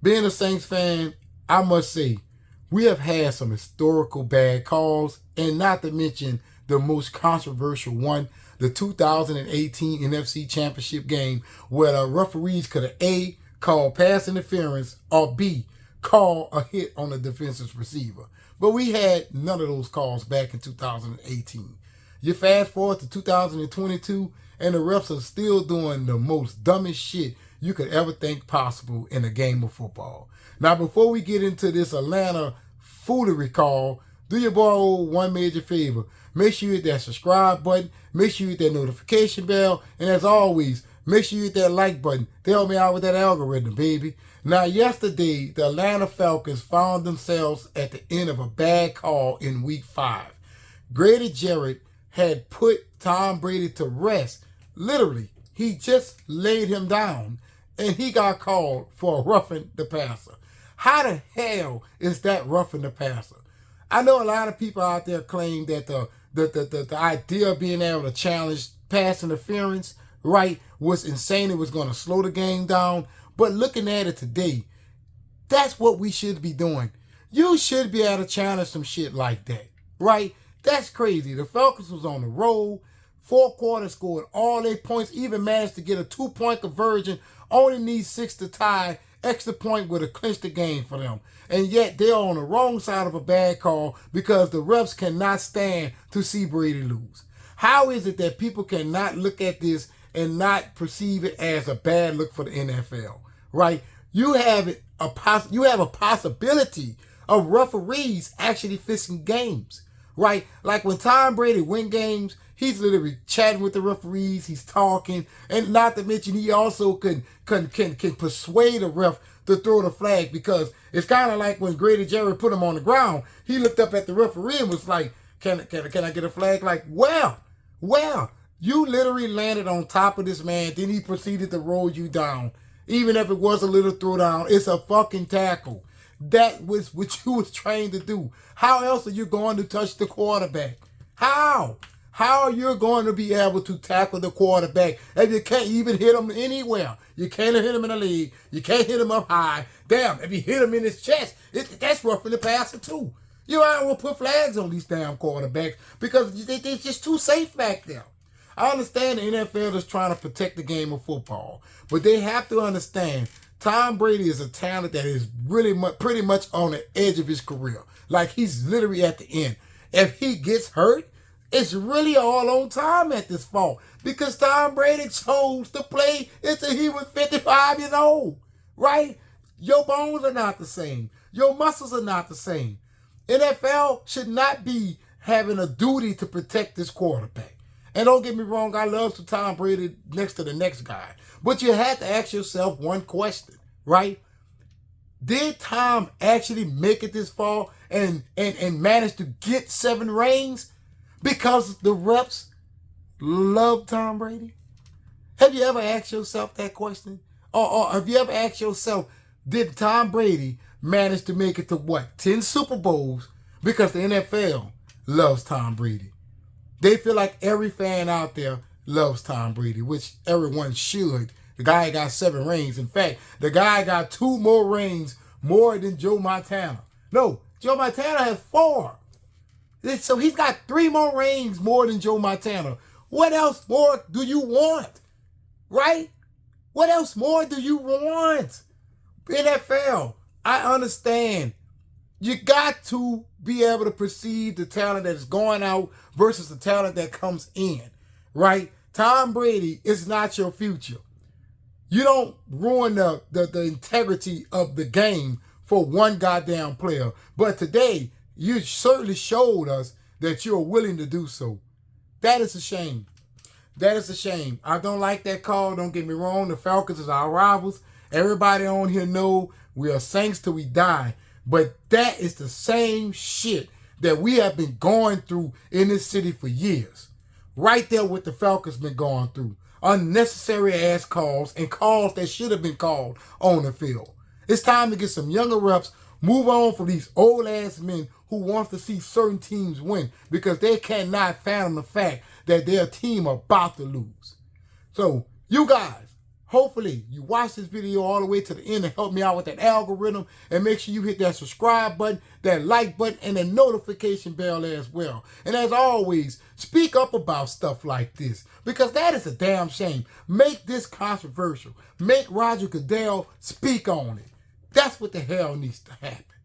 Being a Saints fan, I must say, we have had some historical bad calls, and not to mention the most controversial one, the 2018 NFC Championship game, where the referees could have A, called pass interference, or B, call a hit on the defensive receiver. But we had none of those calls back in 2018. You fast forward to 2022, and the refs are still doing the most dumbest shit you could ever think possible in a game of football. Now, before we get into this Atlanta foolery call, do your boy one major favor. Make sure you hit that subscribe button. Make sure you hit that notification bell. And as always, make sure you hit that like button to help me out with that algorithm, baby. Now, yesterday, the Atlanta Falcons found themselves at the end of a bad call in Week 5. Grady Jarrett had put Tom Brady to rest. Literally, he just laid him down, and he got called for roughing the passer. How the hell is that roughing the passer? I know a lot of people out there claim that the idea of being able to challenge pass interference, right, was insane. It was going to slow the game down. But looking at it today, that's what we should be doing. You should be able to challenge some shit like that, right? That's crazy. The Falcons was on the roll. 4 quarters, scored all 8 points, even managed to get a 2-point conversion. Only needs 6 to tie. Extra point would have clinched the game for them. And yet they're on the wrong side of a bad call because the refs cannot stand to see Brady lose. How is it that people cannot look at this and not perceive it as a bad look for the NFL, right? You have a possibility of referees actually fixing games, right? Like when Tom Brady win games, he's literally chatting with the referees. He's talking, and not to mention he also can persuade a ref to throw the flag, because it's kind of like when Grady Jarrett put him on the ground. He looked up at the referee and was like, "Can I get a flag?" Like, well, you literally landed on top of this man. Then he proceeded to roll you down. Even if it was a little throwdown, it's a fucking tackle. That was what you was trained to do. How else are you going to touch the quarterback? How? How are you going to be able to tackle the quarterback if you can't even hit him anywhere? You can't hit him in the leg. You can't hit him up high. Damn, if you hit him in his chest, that's roughing the passer too. You might will put flags on these damn quarterbacks because they're just too safe back there. I understand the NFL is trying to protect the game of football, but they have to understand Tom Brady is a talent that is really pretty much on the edge of his career. Like, he's literally at the end. If he gets hurt, it's really all on Tom at this point, because Tom Brady chose to play until he was 55 years old, right? Your bones are not the same. Your muscles are not the same. NFL should not be having a duty to protect this quarterback. And don't get me wrong, I love Tom Brady next to the next guy. But you had to ask yourself one question, right? Did Tom actually make it this far and manage to get 7 rings because the refs love Tom Brady? Have you ever asked yourself that question? Or have you ever asked yourself, did Tom Brady manage to make it to what, 10 Super Bowls because the NFL loves Tom Brady? They feel like every fan out there loves Tom Brady, which everyone should. The guy got 7 rings. In fact, the guy got 2 more rings more than Joe Montana. No, Joe Montana has 4. So he's got 3 more rings more than Joe Montana. What else more do you want? Right? What else more do you want? NFL, I understand. You got to be able to perceive the talent that is going out versus the talent that comes in, right? Tom Brady is not your future. You don't ruin the integrity of the game for one goddamn player. But today, you certainly showed us that you're willing to do so. That is a shame. That is a shame. I don't like that call. Don't get me wrong. The Falcons is our rivals. Everybody on here know we are Saints till we die. But that is the same shit that we have been going through in this city for years. Right there what the Falcons been going through. Unnecessary ass calls and calls that should have been called on the field. It's time to get some younger reps, move on from these old ass men who wants to see certain teams win because they cannot fathom the fact that their team are about to lose. So, you guys, Hopefully, you watch this video all the way to the end and help me out with that algorithm. And make sure you hit that subscribe button, that like button, and the notification bell as well. And as always, speak up about stuff like this, because that is a damn shame. Make this controversial. Make Roger Goodell speak on it. That's what the hell needs to happen.